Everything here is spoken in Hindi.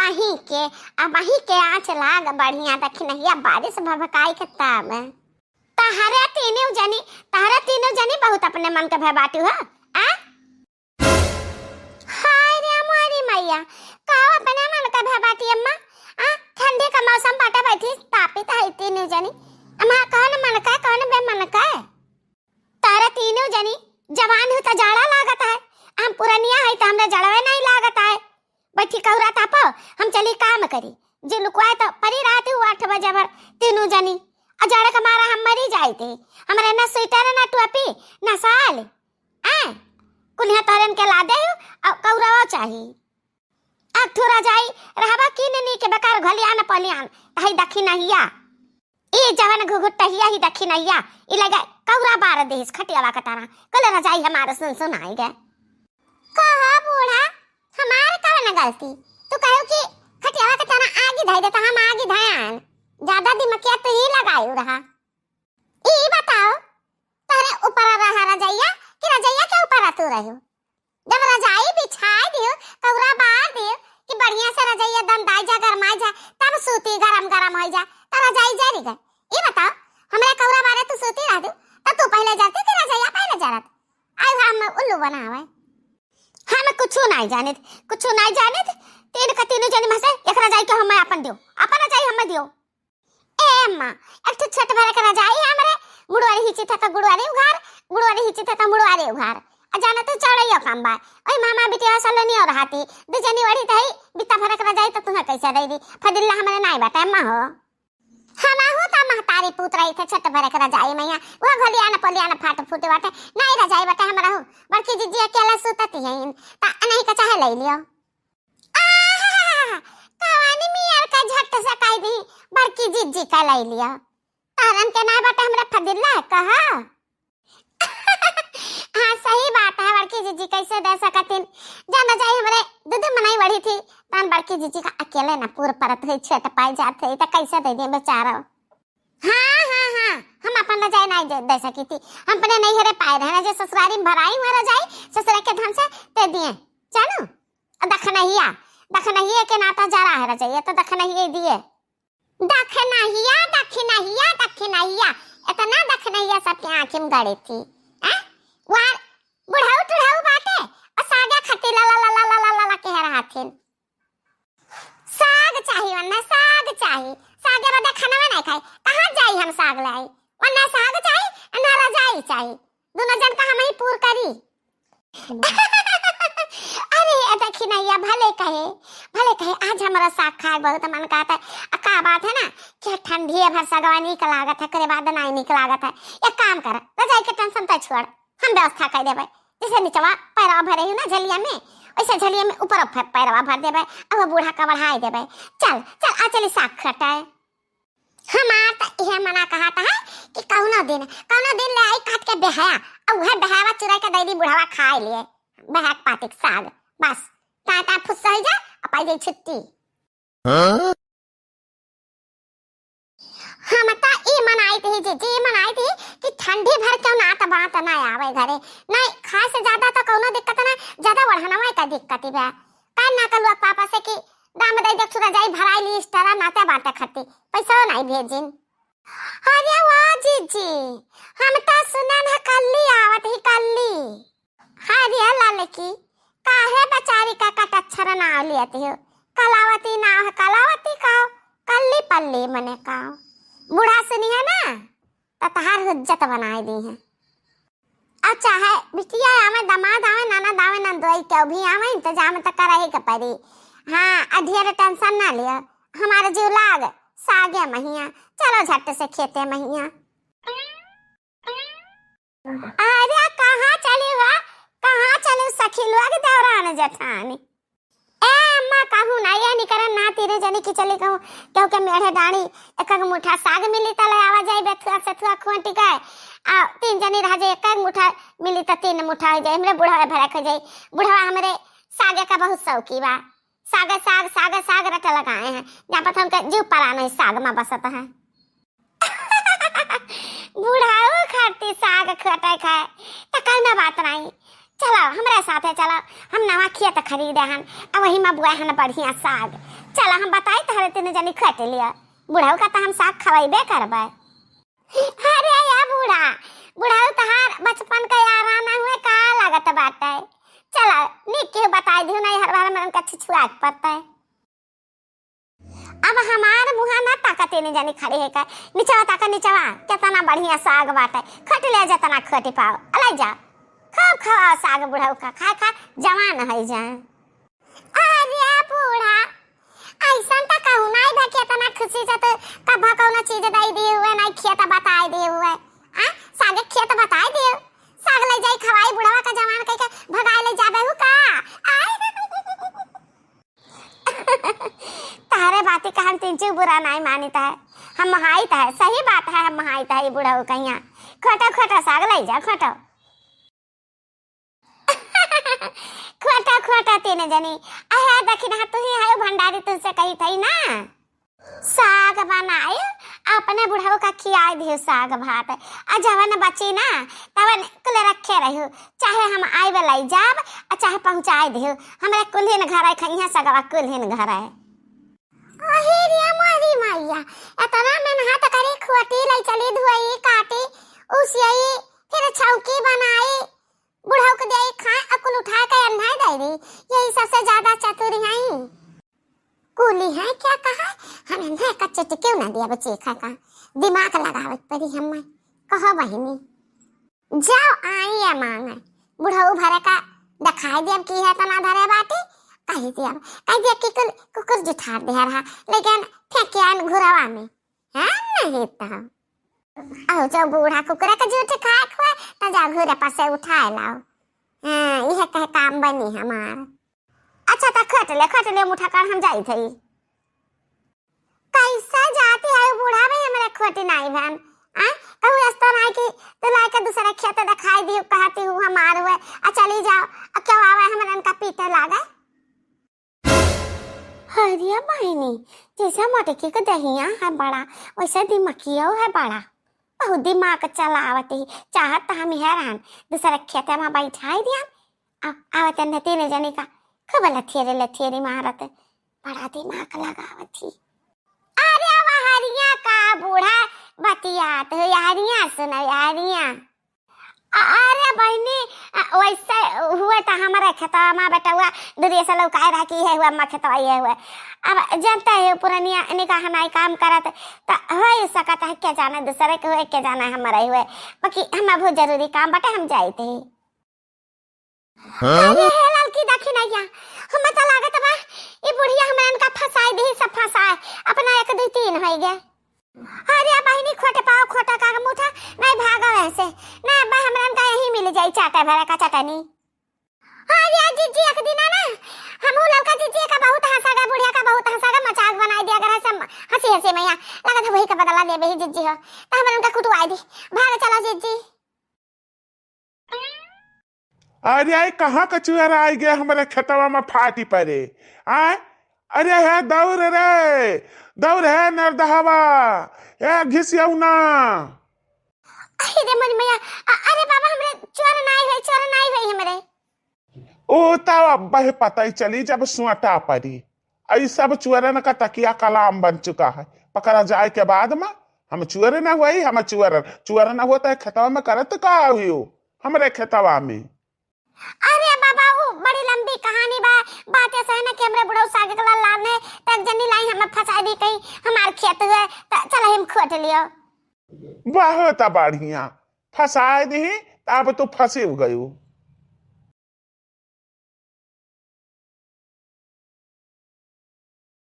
वही के आँच लाग बढ़िया दखिनहिया बारिश भभकाई के तब तहरे तीनों जनी बहुत अपने मन के भय हो आ हाय रे मोरी मैया काओ अपने मन के भय अम्मा आ ठंडी का मौसम बाटा बैठी तापी है तीनों जनी अम्मा कौन मन का कौन बे मन का तारा तीनों जनी जवान हो तो जाड़ा लागत है हम पुरनिया है तो हमरे जड़वे नहीं लागत है बैठी कहरा तापो हम चली काम करी जे लुकवाए तो परी रात 8 बजे भर तीनों जनी अजाड़ा का मारा हम मरी जाते हमरे ना स्वेटर ना टोपी ना साल आ कुनिया तोरन के ला दे और कौरावा चाहिए अब थोड़ा जाई रहबा किननी के बेकार घलियान पलियान हई दखिनहिया ए जवन घुघुटहिया ही दखिनहिया ई लगा कौरा बार देश खटियावा का तारा कल रजाई हमारे सुनाई गए कहा बूढ़ा हमारे कवन गलती तू कहो कि खटियावा का तारा आगे धाई देता हम आगे धायन ज्यादा दिमकिया तो ही लगायो रहा ई बताओ तारे ऊपर रहा रजाइया कि रजाइया के ऊपर तू रहो जब रजाई बिछाई दियो कौरा बार दियो कि बढ़िया से रजाइया दंदाई जा गरमाई जा तब सूती गरम गरम हो जा त रजाई जारी गए ई बताओ हमरे कौरा बारे तू सूती रह दो त तू पहले जाती कि रजाइया पहले जारत आई हम उल्लू बनावे हम कुछ नहीं जाने तीन का तीनों जनी में से एक रजाई के हम अपन दियो अपन रजाई हम दियो ए अम्मा एक तो छठ भर का रजाई हमरे गुड़वारी हिची था गुड़वारी उघार अजाना तो चढ़ैयो काम बा ओई मामा बिटिया सलनी और हाथी दे जनी वड़ी तई बिता फरक रजाई तो तुम्हें कैसे दे दी फदिल्ला हमरे नहीं बेटा अम्मा हो हमा हो ता महतारी पुत्र आई थे छठ भर का रजाई मैया वो घलियान पलियान फाट फूटे बाटे नहीं रजाई बेटा हमरा हो बड़की जीजी अकेला सुतती है ता नहीं का चाहे ले लियो कवानी मियार का झट से कह दी बड़की जीजी का ले लिया तारन के ना बेटा हमरा फदिल्ला कहा हाँ सही बात है बड़की जीजी कैसे दे सकतिन जाना जाए हमरे दूध मनाई बड़ी थी तान बड़की जीजी का अकेले ना पूर परत है छठ पाई जाते तो कैसे दे दे बेचारा हाँ हम अपन रजाई नहीं दे सकी थी हम अपने नहीं हरे पाए रहे जो ससुरारी में भराई हुआ रजाई ससुरा के धन से दे दिए जानो दखनहिया के नाता जा रहा है रजाई तो दखनहिया दिए दखनहिया इतना दखनहिया सबके आंखें में गड़ी थी वार बुढ़ाऊ बाटे और सागा खट्टी ला कह रहा थे साग चाहिए वरना साग चाहिए सागे बदे खाना में नहीं खाई कहाँ जाई हम साग लाई वरना साग चाहिए ना रजाई चाहिए दोनों जन का हम ही पूर करी अरे देखी नैया भले कहे आज हमारा साग खाए बहुत मन कहता है का बात है ना कि ठंडी है भर सगवा निक लागत है करे बाद नहीं निक लागत है एक काम कर रजाई के टेंशन तो छोड़ हम व्यवस्था कर देबे जैसे नीचवा पैरवा भरे हो ना झलिया में वैसे झलिया में ऊपर पैरवा भर देबे अब बूढ़ा का बढ़ाई देबे चल आ चली साग खटाए हमार त यह मना कहता है कि कौनो दिन ले आई काट के बेहाया और वह बेहावा चुराई के दैदी बुढ़ावा खाए लिए बहक पातिक साग बस टाटा फुस्सा हो जा अपाई जाई छुट्टी हम ता ई मनाई थी कि ठंडी भर क्यों ना त बात ना आवे घरे नहीं खाए से ज्यादा तो कोनो दिक्कत ना ज्यादा बढ़ाना का दिक्कत है का ना कलवा पापा से कि दाम दे देख सुरा जाई भराई लिस्ट तारा नाते बाटे खट्टी पैसा नहीं भेजिन अरे वाह जीजी हम तो सुना ना कल्ली आवत ही कल्ली हरिया ललकी काहे बेचारी का कटच्छर ना लेती हो कलावती ना है कलावती का कल्ली पल्ली मने का बूढ़ा सुनी है ना तो तहार हुज्जत बनाई दी है अच्छा है बिटिया आवे दामाद आवे नाना दावे नंदोई के भी आवे इंतजाम तो कर ही के पड़ी हाँ अधियर टेंशन ना लिया हमारे जीव लाग सागे महिया चलो झट से खेते महिया अरे कहाँ चली सखी लोग दौरान जेठानी ए अम्मा कहूँ ना ये नहीं करन ना तेरे जनी की चली कहूँ क्योंकि मेरे डाणी एक मुठा साग मिली तले आवा जाए बेथुआ सथुआ खोंटी गए आ तीन जनी रह जाए एक मुठा मिली तो 3 मुठा हो जाए हमरे बुढ़वा भरा खा जाए बुढ़वा हमरे सागे का बहुत शौकी बा साग रट लगाए हैं जहाँ पर हमके जीव परानो साग में बसता है बुढ़ाओ खाती साग खटाई खाए तो कहना बात नहीं चलो हमारे साथ है चलो हम नवा खेत खरीदे हन अब वही में बुआ हन बढ़िया साग चला हम बताई तहरे तीन जनी खट लिया बुढ़ाऊ का तो हम साग खवाइबे करबे। अरे या बुढ़ाऊ तहार बचपन का यारा ना हुए का लागत बाटे। चला निक के बताई दियो नहीं हर बार मन का छिछुआ पड़ता है। अब हमार मुहा ना ताकत नहीं जानी खड़ी है का नीचवा ताका नीचवा कितना बढ़िया साग बाटे खट ले जतना खटी पाओ अलाई जा खूब खवा साग बुढ़ाऊ का खा खा जवान है जा। अरे बूढ़ा ऐसा तो कहू नहीं बा कितना खुशी से तो कब कौन चीज दई दी हुए नहीं खेत बताई दी हुए आ साग खेत बताई दी साग ले जाई खवाई बुढ़वा का जवान कह के भगाई ले जाबे हु का तारे बातें का हम तीन बुरा नहीं मानता है हम महाई है सही बात है हम महाई है बुढ़ाऊ कहिया खोटा खोटा साग ले जा खोटा खोटा खोटा तीन जनी अहे दखिन तू ही है भंडारी तुझसे कही थी ना साग बनाए अपने बुढ़ाऊ का खियाई दियो साग भात आ जवन बची ना तवन कुल रखे रहियो चाहे हम आए वाला जाब आ चाहे पहुंचाए दियो हमरे कुल्हिन घर है खइया सगवा कुल्हिन घर है। अहिरिया मोरी मैया एतना मेहनत करे खोटी लै चली धोई काटी उसियाई फिर छौकी बनाई बुढ़ाऊ को देई खाए अकुल उठा के अन्हाई दे दी यही सबसे ज्यादा चतुर है कुली है क्या कहा हमें ना कच्चे क्यों ना दिया बच्चे खा का दिमाग लगावत पड़ी हम कहो बहिनी जाओ आई है मांग बुढ़ाऊ भरे का दिखाई देव की है तना धरे बाटी कही दिया कि कुकुर जुठार दे रहा लेकिन फेंकियान घुरावा में है नहीं तो आओ जो बूढ़ा कुकुरा का जूठ खा खुआ तो जा घुरे पर से उठाए लाओ हां यह कहे काम बनी हमार। अच्छा तो खट ले मुठा कर हम जाई थई कैसा जाती है बूढ़ा भाई हमारे खोटी नहीं बहन आ कहू रास्ता नहीं कि तो लाके दूसरा खेत दिखाई दियो कहती हूं हमार हुए आ चली जाओ अब क्या आवे हमरन का पीटे लागे। हरिया बहनी जैसा मटकी का दहिया है बड़ा वैसे दिमागिया है बड़ा बहुत दिमाग चलावती चाहत हम हैरान दूसरा खेत में बैठाई दिया आवत न तीन जने का खूब लथेरे मारत बड़ा दिमाग लगावती। अरे हरिया का बूढ़ा बतियात हो यारियां सुना यारियां अरे बहनी वैसे हुआ था हमारे खेतवा में बेटा हुआ दूरिया से लौकाए रहा की है हुआ अम्मा खेतवा ये हुआ अब जानता है पुरानिया निकाह नहीं काम करत तो हो सकता है क्या जाना दूसरे के हुए क्या जाना हमारा हुए बाकी हमें बहुत जरूरी काम बटे हम जाए थे। अरे लड़की देखी नहीं हम तो लागत बा ये बुढ़िया हमन का फसाई दी सब फसाए अपना 1 2 3 हो गए। अरे बहनी खोटे पाओ खोटा का मुठा नहीं भागा वैसे ना बा हमरन का यही मिल जाई चाटा भरा का चटनी। अरे जीजी एक दिन ना हम लड़का जीजी का बहुत हंसागा बुढ़िया का बहुत हंसागा मजाक बनाई दिया कर सब हंसी हंसी मैया लगा था वही का बदला ले बही जीजी हो तो हमरन का कुटवाई दी भाग चला जीजी। अरे आई कहाँ कचुआरा आई गया हमारे खेतवा में फाटी पड़े आए अरे है दौड़ है नरदहवा है घिसिया ना अरे मन मैया अरे बाबा हमरे चोर नहीं है हमरे ओ तावा बहे पता ही चली जब सुआटा पड़ी आई सब चुअरन का तकिया कलाम बन चुका है पकड़ा जाए के बाद में हम चुअर ना हुई हम चुअर ना होता है खेतवा में करत का हुई हमारे खेतवा में। अरे बाबा वो बड़ी लंबी कहानी बात ऐसा है ना कि हमरे बुढ़ऊ साग के लाने तक जनी लाई हमें फंसा दी कहीं हमार खेत हुए चला हम खोट लियो बहुत बढ़िया फंसा दी तब तो फंसे गयो।